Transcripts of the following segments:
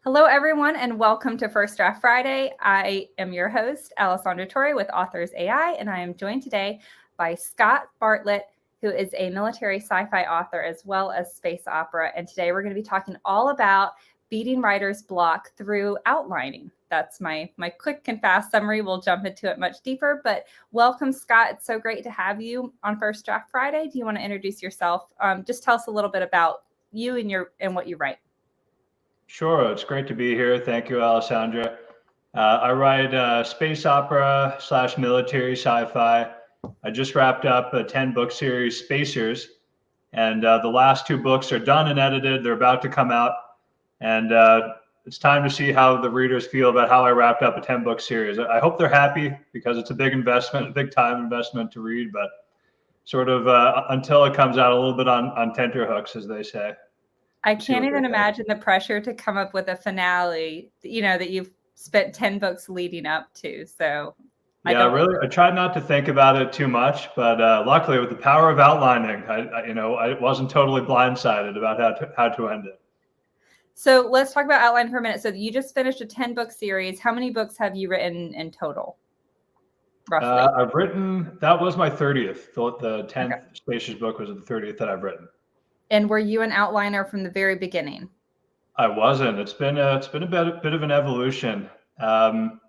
Hello, everyone, and welcome to First Draft Friday. I am your host, Alessandra Torre with Authors AI, and I am joined today by Scott Bartlett, who is a military sci-fi author as well as space opera. And today we're going to be talking all about beating writer's block through outlining. That's my quick and fast summary. We'll jump into it much deeper, but welcome, Scott. It's so great to have you on First Draft Friday. Do you want to introduce yourself? Just tell us a little bit about you and what you write. Sure, it's great to be here. Thank you, Alessandra. I write space opera / military sci-fi. I just wrapped up a 10-book series, Spacers, and the last 2 books are done and edited. They're about to come out, and it's time to see how the readers feel about how I wrapped up a 10-book series. I hope they're happy because it's a big investment, a big time investment to read, but sort of until it comes out a little bit on tenterhooks, as they say. I can't even imagine the pressure to come up with a finale, that you've spent 10 books leading up to. So I tried not to think about it too much, but luckily with the power of outlining, I wasn't totally blindsided about how to end it. So let's talk about outline for a minute. So you just finished a 10-book series. How many books have you written in total? Roughly. I've written, that was my 30th. The 10th Spacious book was the 30th that I've written. And were you an outliner from the very beginning? I wasn't. It's been a bit of an evolution. Well,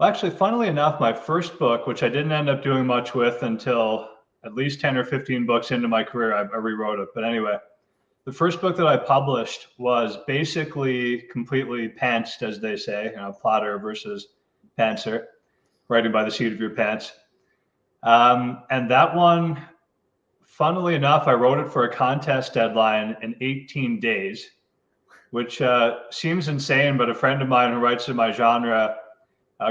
actually, funnily enough, my first book, which I didn't end up doing much with until at least 10 or 15 books into my career, I rewrote it. But anyway, the first book that I published was basically completely pantsed, as they say, plotter versus pantser, writing by the seat of your pants. And that one, funnily enough, I wrote it for a contest deadline in 18 days, which seems insane, but a friend of mine who writes in my genre,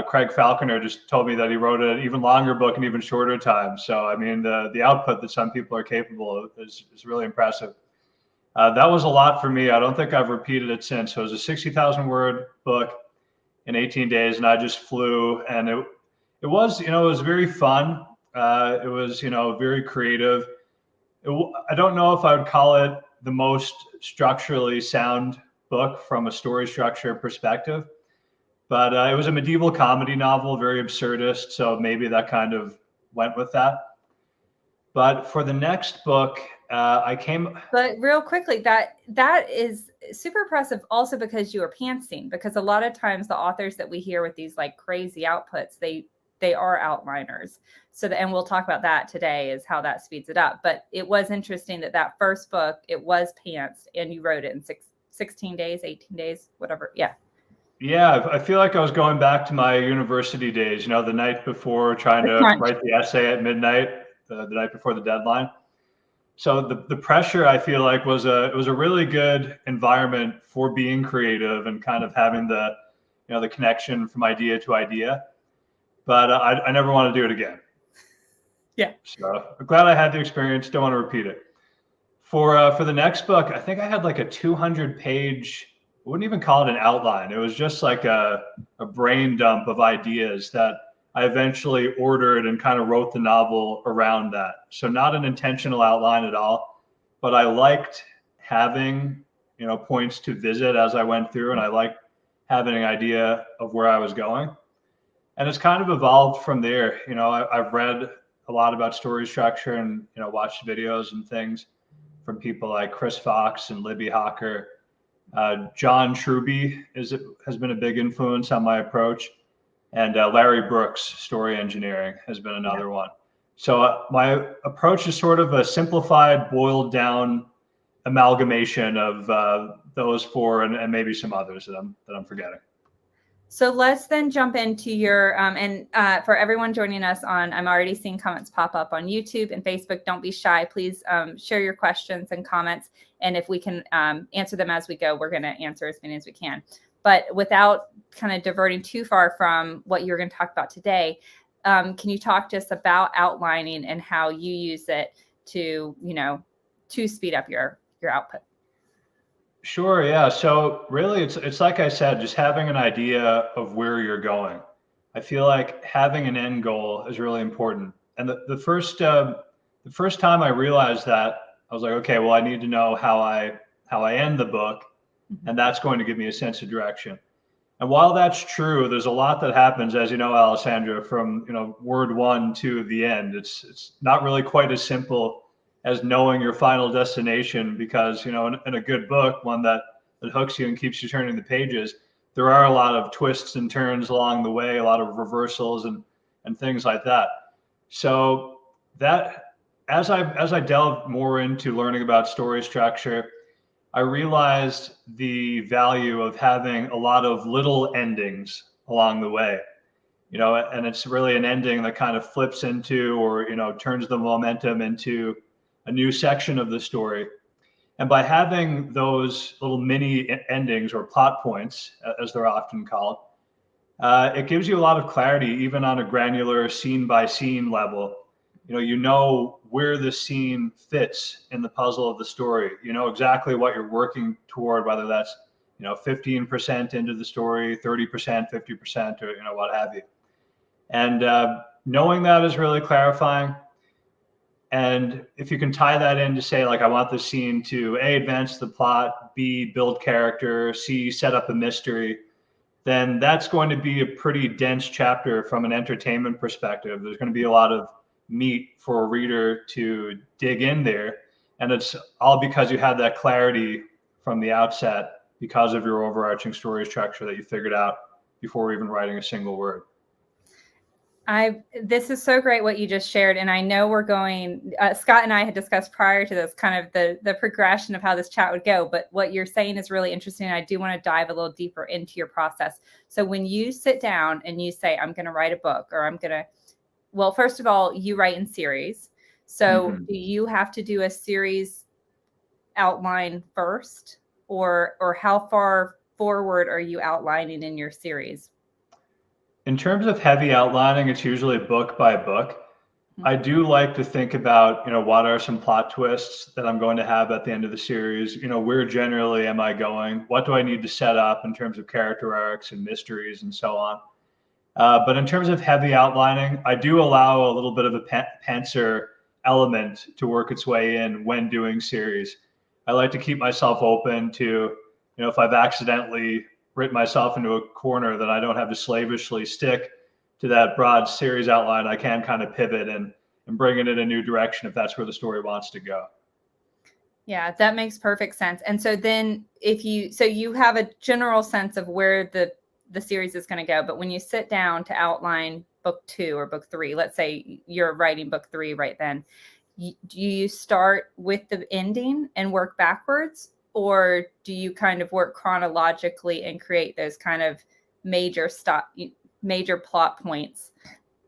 Craig Falconer, just told me that he wrote an even longer book in even shorter time. So, I mean, the output that some people are capable of is really impressive. That was a lot for me. I don't think I've repeated it since. So it was a 60,000 word book in 18 days, and I just flew. And it was, it was very fun. It was, very creative. I don't know if I would call it the most structurally sound book from a story structure perspective, but it was a medieval comedy novel, very absurdist, so maybe that kind of went with that. But for the next book, But real quickly, that is super impressive also because you were pantsing, because a lot of times the authors that we hear with these like crazy outputs, they are outliners. So, and we'll talk about that today, is how that speeds it up. But it was interesting that first book, it was pants, and you wrote it in 16 days, 18 days, whatever. Yeah. Yeah, I feel like I was going back to my university days, the night before, trying to write the essay at midnight, the night before the deadline. So the pressure, I feel like, was a really good environment for being creative and kind of having the connection from idea to idea. But I never want to do it again. Yeah. So I'm glad I had the experience. Don't want to repeat it. For the next book, I think I had like a 200-page, I wouldn't even call it an outline. It was just like a brain dump of ideas that I eventually ordered and kind of wrote the novel around that. So not an intentional outline at all, but I liked having, points to visit as I went through, and I liked having an idea of where I was going. And it's kind of evolved from there. I've read a lot about story structure and, watched videos and things from people like Chris Fox and Libby Hawker. John Truby has been a big influence on my approach. And Larry Brooks, story engineering, has been another one. So my approach is sort of a simplified, boiled down amalgamation of those 4 and maybe some others that I'm forgetting. So let's then jump into your, for everyone joining us I'm already seeing comments pop up on YouTube and Facebook. Don't be shy. Please share your questions and comments. And if we can answer them as we go, we're going to answer as many as we can. But without kind of diverting too far from what you're going to talk about today, can you talk to us about outlining and how you use it to speed up your output? Sure. Yeah. So really, it's like I said, just having an idea of where you're going. I feel like having an end goal is really important. And the first time I realized that, I was like, okay, well, I need to know how I end the book. And that's going to give me a sense of direction. And while that's true, there's a lot that happens, as you know, Alessandra, from word one to the end. It's not really quite as simple as knowing your final destination, because in a good book, one that hooks you and keeps you turning the pages, there are a lot of twists and turns along the way, a lot of reversals and things like that. So that as I delved more into learning about story structure, I realized the value of having a lot of little endings along the way, and it's really an ending that kind of flips into, or, turns the momentum into a new section of the story. And by having those little mini endings, or plot points, as they're often called, it gives you a lot of clarity, even on a granular scene by scene level. You know where the scene fits in the puzzle of the story. You know exactly what you're working toward, whether that's 15% into the story, 30%, 50%, or what have you. And knowing that is really clarifying. And if you can tie that in to say, like, I want the scene to A, advance the plot, B, build character, C, set up a mystery, then that's going to be a pretty dense chapter from an entertainment perspective. There's going to be a lot of meat for a reader to dig in there. And it's all because you had that clarity from the outset, because of your overarching story structure that you figured out before even writing a single word. This is so great what you just shared. And I know we're going, Scott and I had discussed prior to this kind of the progression of how this chat would go, but what you're saying is really interesting. I do want to dive a little deeper into your process. So when you sit down and you say, I'm going to write a book, or well, first of all, you write in series. So do you have to do a series outline first, or how far forward are you outlining in your series? In terms of heavy outlining, it's usually book by book. I do like to think about, what are some plot twists that I'm going to have at the end of the series? Where generally am I going? What do I need to set up in terms of character arcs and mysteries and so on? But in terms of heavy outlining, I do allow a little bit of a pantser element to work its way in when doing series. I like to keep myself open to, if I've accidentally written myself into a corner, that I don't have to slavishly stick to that broad series outline. I can kind of pivot and bring it in a new direction if that's where the story wants to go. Yeah, that makes perfect sense. And so then you have a general sense of where the series is going to go, but when you sit down to outline book 2 or book 3, let's say you're writing book 3 right then, do you start with the ending and work backwards, or do you kind of work chronologically and create those kind of major plot points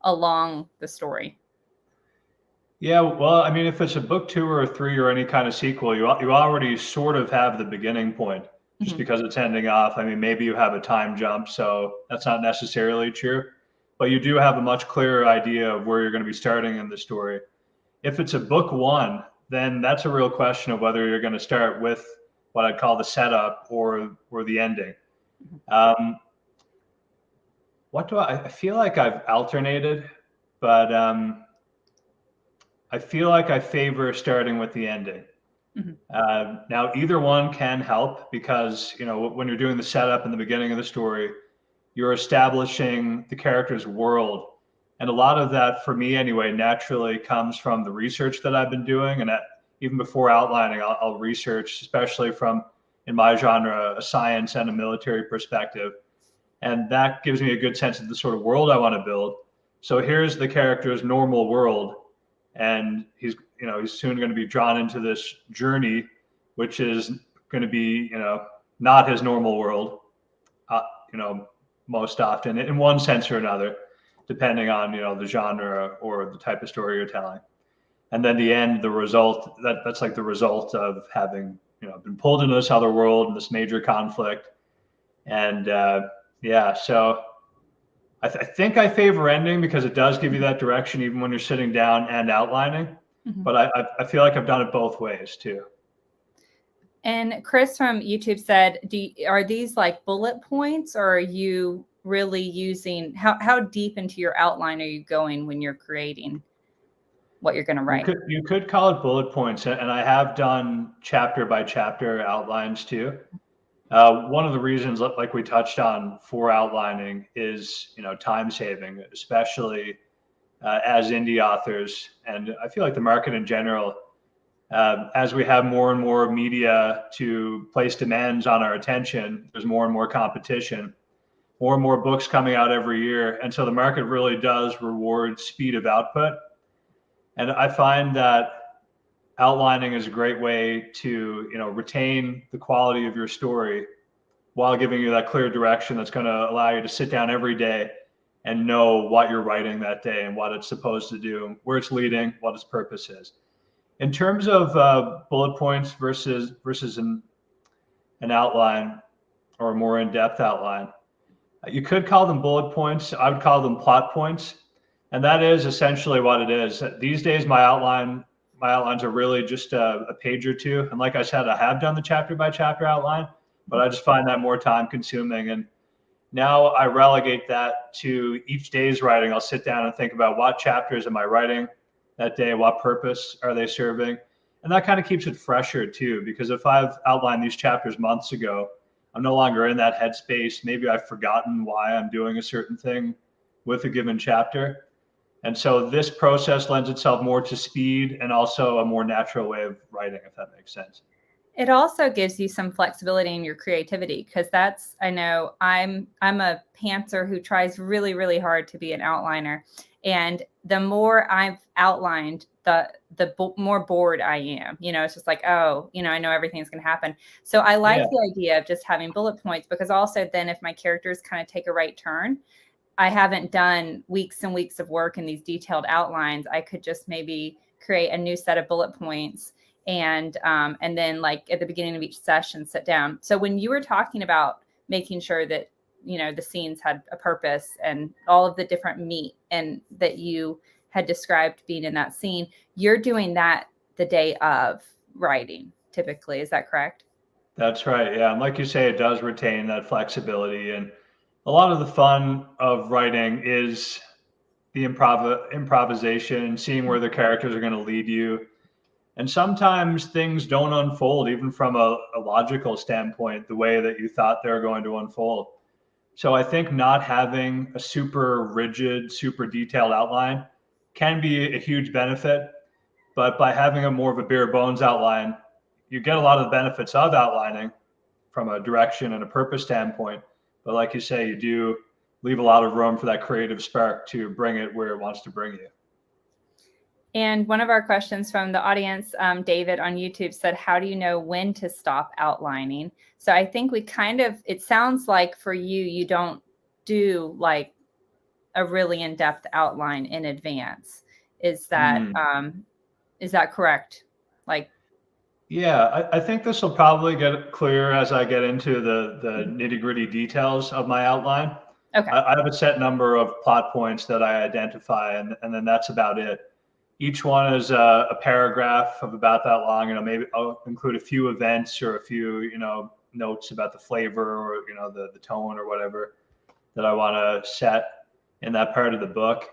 along the story? Yeah, well, I mean, if it's a book 2 or a 3 or any kind of sequel, you already sort of have the beginning point, just because it's ending off. I mean, maybe you have a time jump, so that's not necessarily true, but you do have a much clearer idea of where you're going to be starting in the story. If it's a book 1, then that's a real question of whether you're going to start with what I'd call the setup or the ending. I feel like I've alternated, but I feel like I favor starting with the ending. Now, either one can help, because, when you're doing the setup in the beginning of the story, you're establishing the character's world. And a lot of that, for me anyway, naturally comes from the research that I've been doing. And even before outlining, I'll research, especially from, in my genre, a science and a military perspective. And that gives me a good sense of the sort of world I want to build. So here's the character's normal world, and he's soon going to be drawn into this journey, which is going to be, not his normal world, most often, in one sense or another, depending on, the genre or the type of story you're telling. And then the end, the result, that's like the result of having, been pulled into this other world and this major conflict. And so I think I favor ending, because it does give you that direction even when you're sitting down and outlining. But I feel like I've done it both ways too. And Chris from YouTube said, are these like bullet points, or are you really using, how deep into your outline are you going when you're creating what you're going to write? You could call it bullet points, and I have done chapter by chapter outlines too. One of the reasons, like we touched on, for outlining is, time saving, especially as indie authors. And I feel like the market in general, as we have more and more media to place demands on our attention, there's more and more competition, more and more books coming out every year. And so the market really does reward speed of output. And I find that outlining is a great way to, retain the quality of your story while giving you that clear direction that's going to allow you to sit down every day and know what you're writing that day and what it's supposed to do, where it's leading, what its purpose is. In terms of bullet points versus an outline or a more in-depth outline, you could call them bullet points. I would call them plot points, and that is essentially what it is. These days, my outlines are really just a page or two. And like I said, I have done the chapter by chapter outline, but I just find that more time consuming. And now I relegate that to each day's writing. I'll sit down and think about what chapters am I writing that day, what purpose are they serving? And that kind of keeps it fresher too, because if I've outlined these chapters months ago, I'm no longer in that headspace. Maybe I've forgotten why I'm doing a certain thing with a given chapter. And so this process lends itself more to speed and also a more natural way of writing, if that makes sense. It also gives you some flexibility in your creativity, because I know I'm a pantser who tries really, really hard to be an outliner. And the more I've outlined, the more bored I am. It's just like, oh, I know everything's going to happen. So I like the idea of just having bullet points, because also then if my characters kind of take a right turn, I haven't done weeks and weeks of work in these detailed outlines. I could just maybe create a new set of bullet points and then like at the beginning of each session, sit down. So when you were talking about making sure that, the scenes had a purpose and all of the different meat and that you had described being in that scene, you're doing that the day of writing typically. Is that correct? That's right. Yeah. And like you say, it does retain that flexibility. And a lot of the fun of writing is the improvisation, seeing where the characters are going to lead you. And sometimes things don't unfold, even from a logical standpoint, the way that you thought they're going to unfold. So I think not having a super rigid, super detailed outline can be a huge benefit. But by having a more of a bare bones outline, you get a lot of the benefits of outlining from a direction and a purpose standpoint. But like you say, you do leave a lot of room for that creative spark to bring it where it wants to bring you. And one of our questions from the audience, David on YouTube, said, how do you know when to stop outlining? So I think it sounds like for you don't do like a really in-depth outline in advance. Is that correct? Yeah, I think this will probably get clear as I get into the nitty-gritty details of my outline. Okay. I have a set number of plot points that I identify, and then that's about it. Each one is a paragraph of about that long. Maybe I'll include a few events or a few, notes about the flavor or, the tone or whatever that I want to set in that part of the book.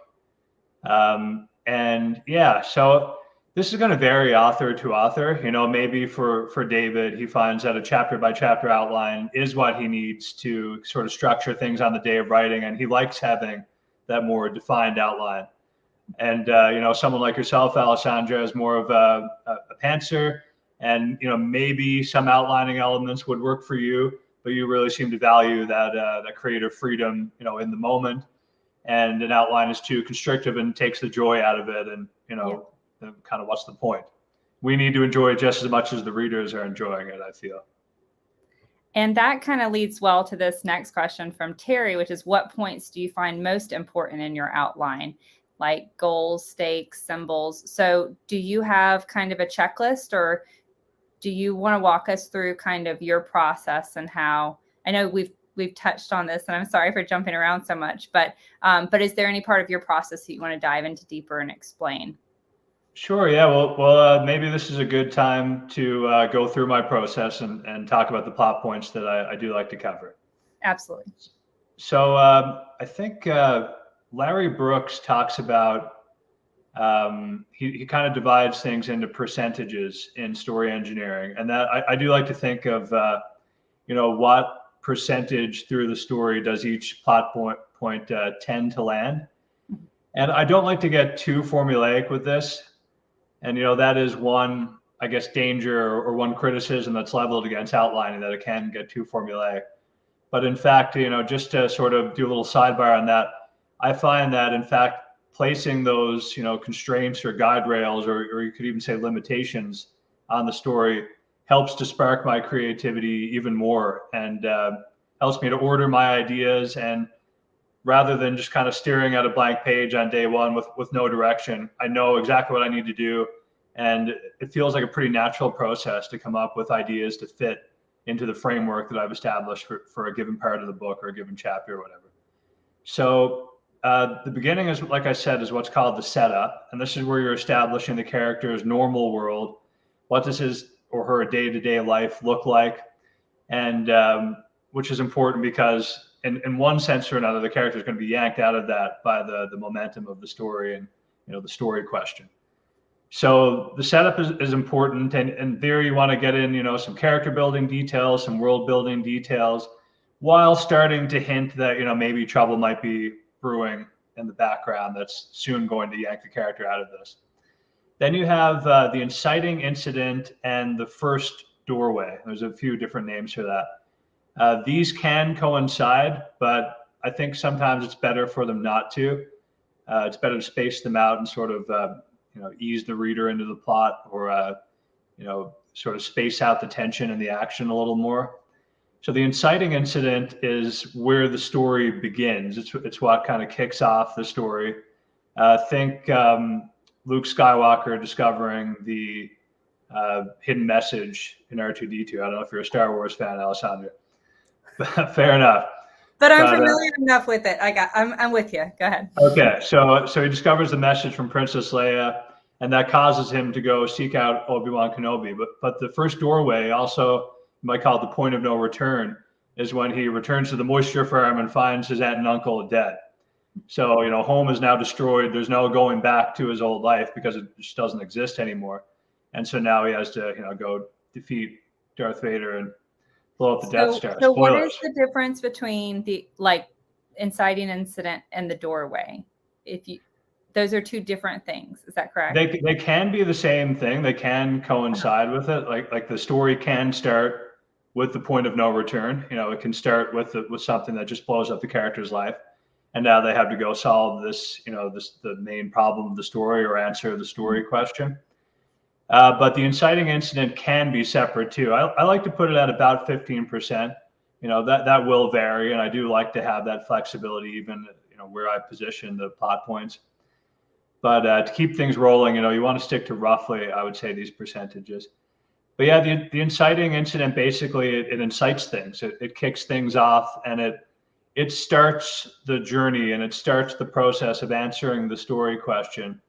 So this is going to vary author to author. Maybe for David, he finds that a chapter by chapter outline is what he needs to sort of structure things on the day of writing, and he likes having that more defined outline. And, someone like yourself, Alessandra, is more of a pantser, and, maybe some outlining elements would work for you, but you really seem to value that creative freedom, in the moment. And an outline is too constrictive and takes the joy out of it. And, kind of what's the point? We need to enjoy it just as much as the readers are enjoying it, I feel. And that kind of leads well to this next question from Terry, which is, what points do you find most important in your outline? Like goals, stakes, symbols. So do you have kind of a checklist, or do you want to walk us through kind of your process and how? I know we've touched on this, and I'm sorry for jumping around so much, but is there any part of your process that you want to dive into deeper and explain? Sure. Yeah. Well, maybe this is a good time to go through my process and talk about the plot points that I do like to cover. Absolutely. So I think Larry Brooks talks about, he kind of divides things into percentages in story engineering. And that I do like to think of what percentage through the story does each plot point tend to land. And I don't like to get too formulaic with this. And, that is one, I guess, danger or one criticism that's leveled against outlining, that it can get too formulaic. But in fact, just to sort of do a little sidebar on that, I find that, in fact, placing those, constraints or guide rails, or you could even say limitations on the story, helps to spark my creativity even more, and helps me to order my ideas. And rather than just kind of staring at a blank page on day one with no direction, I know exactly what I need to do. And it feels like a pretty natural process to come up with ideas to fit into the framework that I've established for a given part of the book or a given chapter or whatever. So the beginning is, like I said, is what's called the setup. And this is where you're establishing the character's normal world. What does his or her day-to-day life look like? And which is important because in one sense or another, the character is going to be yanked out of that by the momentum of the story and, the story question. So the setup is important, and there you want to get in, some character building details, some world building details, while starting to hint that, maybe trouble might be brewing in the background that's soon going to yank the character out of this. Then you have the inciting incident and the first doorway. There's a few different names for that. These can coincide, but I think sometimes it's better for them not to. It's better to space them out and sort of ease the reader into the plot, or sort of space out the tension and the action a little more. So the inciting incident is where the story begins. It's what kind of kicks off the story. Think Luke Skywalker discovering the hidden message in R2-D2. I don't know if you're a Star Wars fan, Alessandra. Fair enough. But I'm familiar enough with it. I'm with you. Go ahead. Okay, so he discovers the message from Princess Leia, and that causes him to go seek out Obi-Wan Kenobi. But the first doorway, also you might call it the point of no return, is when he returns to the moisture farm and finds his aunt and uncle dead. So home is now destroyed. There's no going back to his old life because it just doesn't exist anymore. And so now he has to go defeat Darth Vader and blow up the Death Star. So what is the difference between the inciting incident and the doorway? Those are two different things. Is that correct? They can be the same thing. They can coincide with it. Like the story can start with the point of no return. It can start with something that just blows up the character's life, and now they have to go solve this, the main problem of the story, or answer the story question. But the inciting incident can be separate too. I like to put it at about 15%. That will vary, and I do like to have that flexibility, even where I position the plot points. But to keep things rolling, you want to stick to roughly, I would say, these percentages. But yeah, the inciting incident, basically it incites things. It kicks things off, and it starts the journey, and it starts the process of answering the story question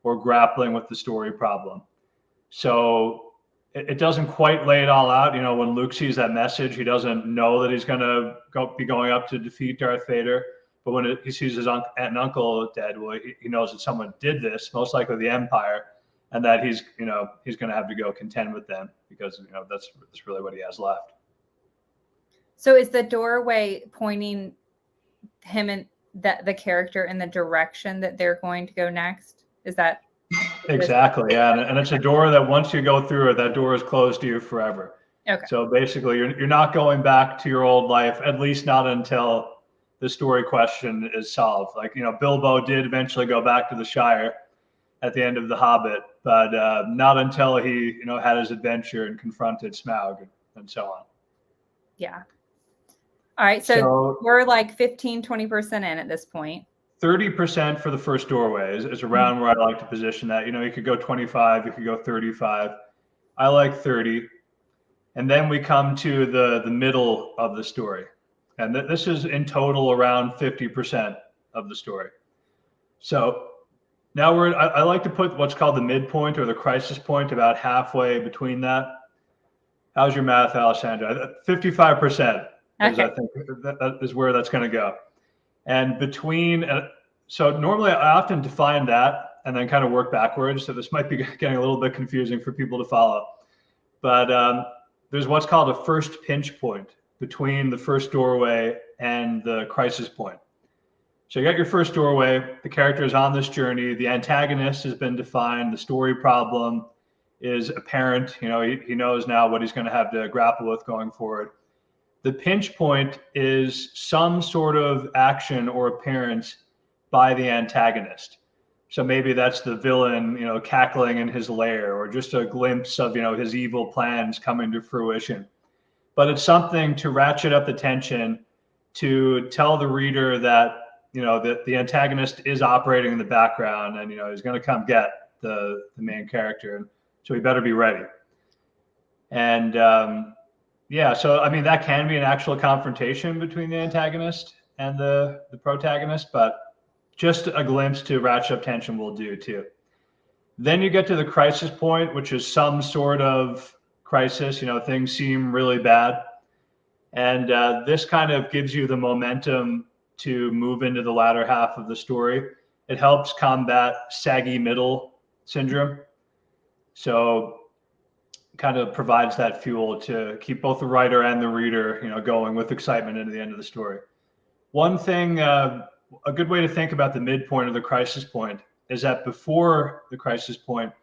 or grappling with the story problem. So it doesn't quite lay it all out. When Luke sees that message, he doesn't know that he's going to be going up to defeat Darth Vader. But when he sees his aunt and uncle dead, well, he knows that someone did this, most likely the Empire, and that he's going to have to go contend with them, because that's really what he has left. So is the doorway pointing him and the character in the direction that they're going to go next? Is that exactly? Yeah, and it's a door that once you go through it, that door is closed to you forever. Okay. So basically, you're not going back to your old life, at least not until the story question is solved. Like, Bilbo did eventually go back to the Shire at the end of The Hobbit, but not until he, had his adventure and confronted Smaug and so on. Yeah. All right. So we're like 15-20% in at this point. 30% for the first doorway is around where I like to position that. You could go 25, you could go 35. I like 30. And then we come to the middle of the story. And this is in total around 50% of the story. So now I like to put what's called the midpoint, or the crisis point, about halfway between that. How's your math, Alessandra? 55%. Okay. I think that is where that's going to go. And so normally I often define that and then kind of work backwards. So this might be getting a little bit confusing for people to follow. But there's what's called a first pinch point. between the first doorway and the crisis point. So you got your first doorway, the character is on this journey, the antagonist has been defined, the story problem is apparent. He knows now what he's going to have to grapple with going forward. The pinch point is some sort of action or appearance by the antagonist. So maybe that's the villain, cackling in his lair, or just a glimpse of, his evil plans coming to fruition. But it's something to ratchet up the tension, to tell the reader that, that the antagonist is operating in the background, and, he's going to come get the main character. So we better be ready. And so I mean, that can be an actual confrontation between the antagonist and the protagonist, but just a glimpse to ratchet up tension will do too. Then you get to the crisis point, which is some sort of crisis. Things seem really bad, and this kind of gives you the momentum to move into the latter half of the story. It helps combat saggy middle syndrome. So kind of provides that fuel to keep both the writer and the reader, going with excitement into the end of the story. One thing, a good way to think about the midpoint or the crisis point is that before the crisis point,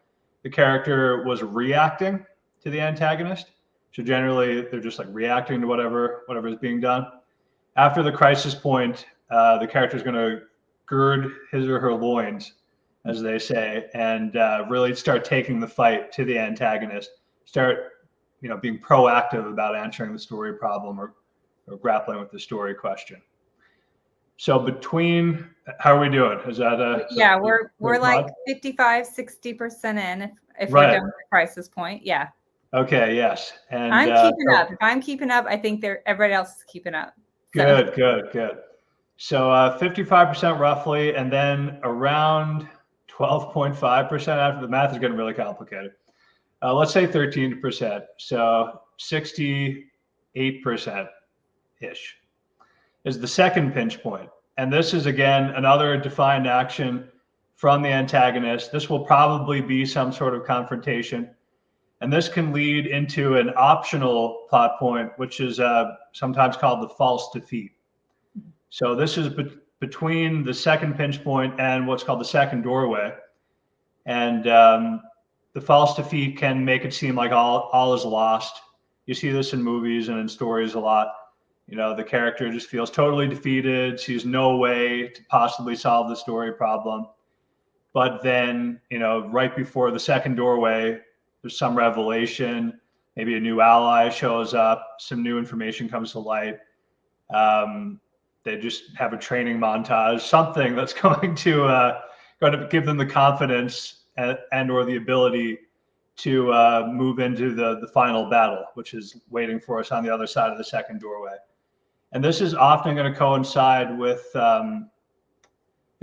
the character was reacting to the antagonist. So generally, they're just like reacting to whatever is being done. After the crisis point, the character is going to gird his or her loins, as they say, and really start taking the fight to the antagonist. Start, being proactive about answering the story problem or grappling with the story question. So how are we doing? Is that yeah, we're like 55, 60% in if right. We're done with the crisis point. Yeah. Okay. Yes. And I'm keeping up. If I'm keeping up, I think everybody else is keeping up. So. Good. So 55% roughly, and then around 12.5% after. The math is getting really complicated. Let's say 13%. So 68%-ish is the second pinch point. And this is, again, another defined action from the antagonist. This will probably be some sort of confrontation. And this can lead into an optional plot point, which is sometimes called the false defeat. So this is between the second pinch point and what's called the second doorway. And the false defeat can make it seem like all is lost. You see this in movies and in stories a lot. The character just feels totally defeated, sees no way to possibly solve the story problem. But then, right before the second doorway, there's some revelation, maybe a new ally shows up, some new information comes to light. They just have a training montage, something that's going to give them the confidence and or the ability to move into the final battle, which is waiting for us on the other side of the second doorway. And this is often going to coincide with the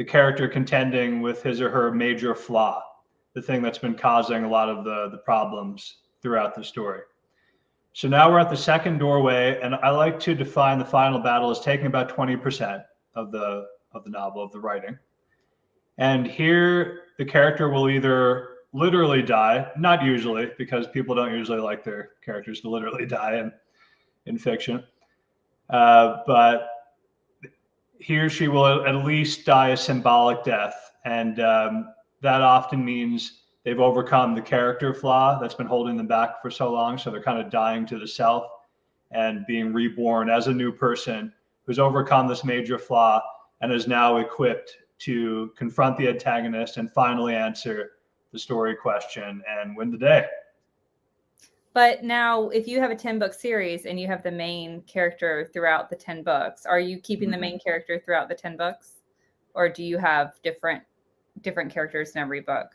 character contending with his or her major flaw, the thing that's been causing a lot of the problems throughout the story. So now we're at the second doorway, and I like to define the final battle as taking about 20% of the novel, of the writing. And here the character will either literally die, not usually, because people don't usually like their characters to literally die in fiction. But he or she will at least die a symbolic death. And that often means they've overcome the character flaw that's been holding them back for so long. So they're kind of dying to the self and being reborn as a new person who's overcome this major flaw and is now equipped to confront the antagonist and finally answer the story question and win the day. But now, if you have a 10-book series and you have the main character throughout the 10 books, are you keeping the main character throughout the 10 books? Or do you have different characters in every book?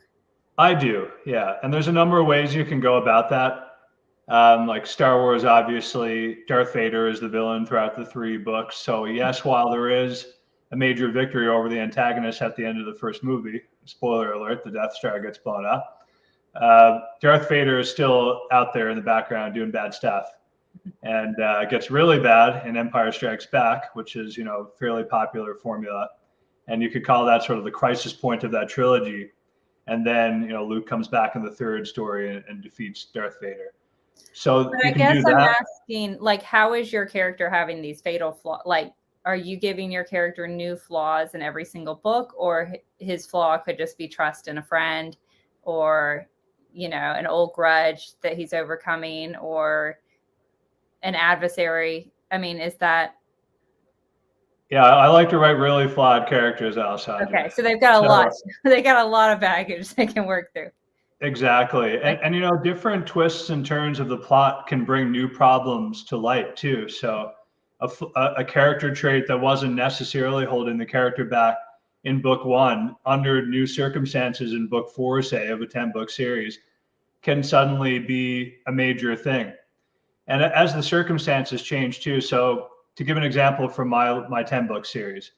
I do, yeah. And there's a number of ways you can go about that. Like Star Wars, obviously, Darth Vader is the villain throughout the 3 books. So yes, while there is a major victory over the antagonist at the end of the first movie, spoiler alert, the Death Star gets blown up. Darth Vader is still out there in the background doing bad stuff, and gets really bad in Empire Strikes Back, which is, fairly popular formula. And you could call that sort of the crisis point of that trilogy. And then, Luke comes back in the third story and defeats Darth Vader. So But you I can guess do I'm that. asking, like, how is your character having these fatal flaws? Like, are you giving your character new flaws in every single book, or his flaw could just be trust in a friend, or, you know, an old grudge that he's overcoming, or an adversary? I mean, is that Yeah, I like to write really flawed characters, Alessandra. okay? So they've got a lot. So They got a lot of baggage they can work through. exactly. Like, And you know, different twists and turns of the plot can bring new problems to light too. So a character trait that wasn't necessarily holding the character back in book one, under new circumstances in book four, say, of a 10-book series, can suddenly be a major thing. And as the circumstances change too. So to give an example from my 10-book series,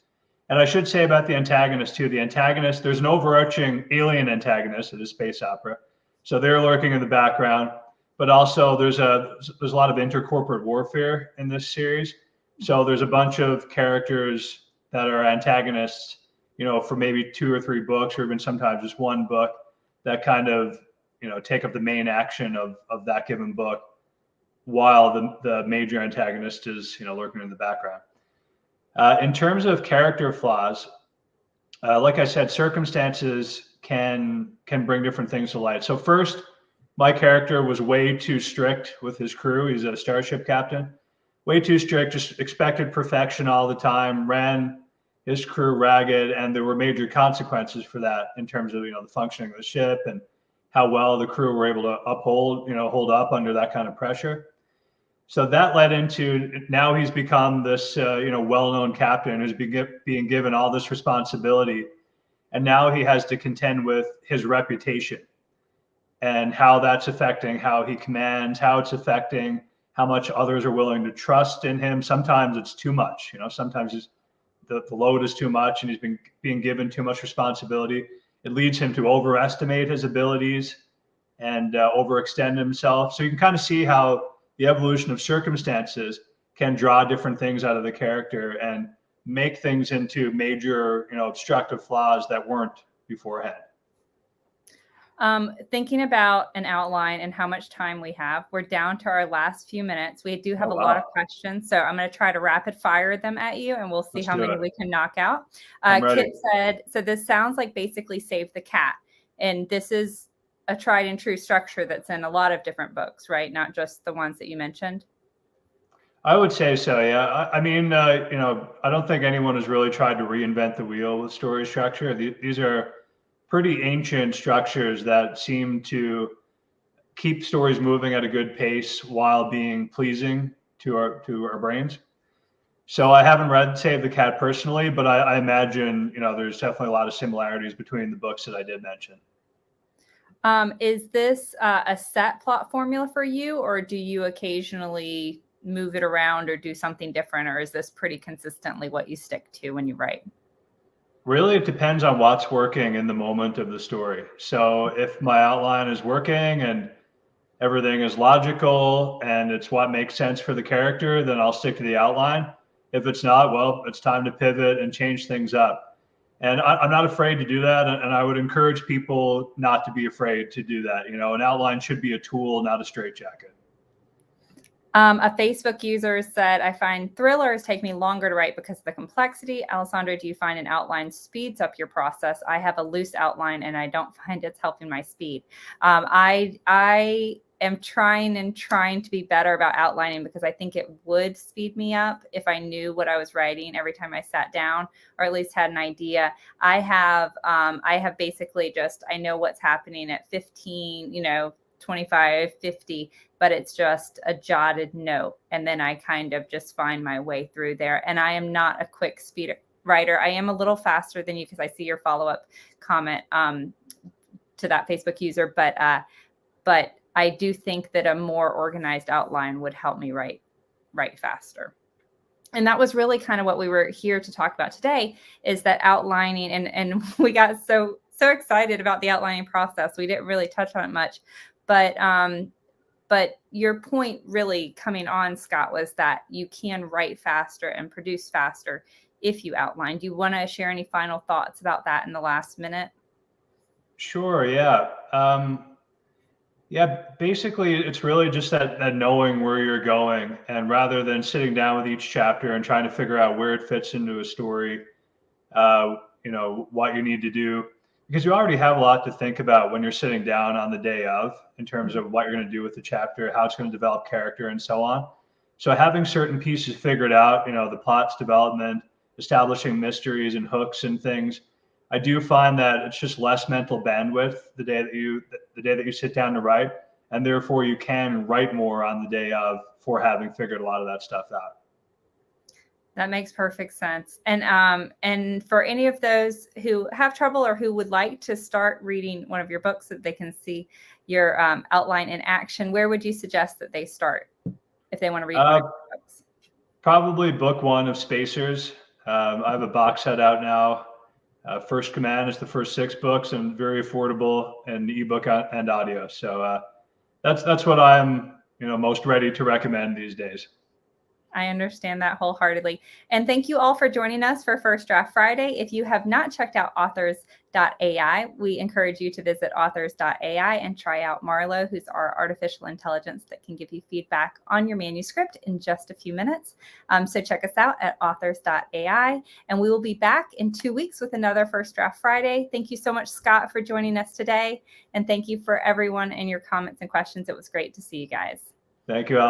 and I should say about the antagonist too. The antagonist, there's an overarching alien antagonist at a space opera, so they're lurking in the background. But also there's a lot of intercorporate warfare in this series. So there's a bunch of characters that are antagonists, you know, for maybe 2 or 3 books, or even sometimes just one book, that kind of, you know, take up the main action of that given book, while the major antagonist is, you know, lurking in the background. In terms of character flaws, like I said, circumstances can bring different things to light. So first, my character was way too strict with his crew. He's a starship captain, way too strict, just expected perfection all the time, ran his crew ragged, and there were major consequences for that in terms of, you know, the functioning of the ship and how well the crew were able to hold up under that kind of pressure. So that led into, now he's become this well-known captain who's being given all this responsibility, and now he has to contend with his reputation and how that's affecting how he commands, how it's affecting how much others are willing to trust in him. Sometimes it's too much, you know. Sometimes the load is too much, and he's being given too much responsibility. It leads him to overestimate his abilities and overextend himself. So you can kind of see how the evolution of circumstances can draw different things out of the character and make things into major, you know, obstructive flaws that weren't beforehand. Thinking about an outline and how much time we have, we're down to our last few minutes. We do have Oh, a lot of wow. questions, so I'm going to try to rapid fire them at you, and we'll see Let's how do many it. we can knock out. I'm ready. Kit said, so this sounds like basically Save the Cat, and this is a tried and true structure that's in a lot of different books, right? Not just the ones that you mentioned. I would say so, yeah. I mean, I don't think anyone has really tried to reinvent the wheel with story structure. These are pretty ancient structures that seem to keep stories moving at a good pace while being pleasing to our brains. So I haven't read Save the Cat personally, but I imagine, you know, there's definitely a lot of similarities between the books that I did mention. Is this a set plot formula for you, or do you occasionally move it around or do something different, or is this pretty consistently what you stick to when you write? Really, it depends on what's working in the moment of the story. So if my outline is working and everything is logical and it's what makes sense for the character, then I'll stick to the outline. If it's not, well, it's time to pivot and change things up. And I'm not afraid to do that. And I would encourage people not to be afraid to do that. You know, an outline should be a tool, not a straitjacket. A Facebook user said, I find thrillers take me longer to write because of the complexity. Alessandra, do you find an outline speeds up your process? I have a loose outline and I don't find it's helping my speed. I am trying to be better about outlining because I think it would speed me up if I knew what I was writing every time I sat down, or at least had an idea. I have basically just, I know what's happening at 15, 25, 50, but it's just a jotted note. And then I kind of just find my way through there. And I am not a quick speed writer. I am a little faster than you because I see your follow-up comment to that Facebook user. But I do think that a more organized outline would help me write faster. And that was really kind of what we were here to talk about today, is that outlining. And we got so excited about the outlining process. We didn't really touch on it much. But your point really coming on, Scott, was that you can write faster and produce faster if you outline. Do you want to share any final thoughts about that in the last minute? Sure, yeah. Yeah, basically, it's really just that knowing where you're going, and rather than sitting down with each chapter and trying to figure out where it fits into a story, what you need to do, because you already have a lot to think about when you're sitting down on the day of, in terms of what you're going to do with the chapter, how it's going to develop character, and so on. So having certain pieces figured out, the plot's development, establishing mysteries and hooks and things, I do find that it's just less mental bandwidth the day that you sit down to write, and therefore you can write more on the day of for having figured a lot of that stuff out. That makes perfect sense. And for any of those who have trouble or who would like to start reading one of your books so that they can see your outline in action, where would you suggest that they start if they want to read one of your books? Probably book one of Spacers. I have a box set out now. First Command is the first 6 books and very affordable in ebook and audio. So that's what I'm most ready to recommend these days. I understand that wholeheartedly. And thank you all for joining us for First Draft Friday. If you have not checked out authors.ai, we encourage you to visit authors.ai and try out Marlo, who's our artificial intelligence that can give you feedback on your manuscript in just a few minutes. So check us out at authors.ai, and we will be back in 2 weeks with another First Draft Friday. Thank you so much, Scott, for joining us today. And thank you for everyone and your comments and questions. It was great to see you guys. Thank you, Al.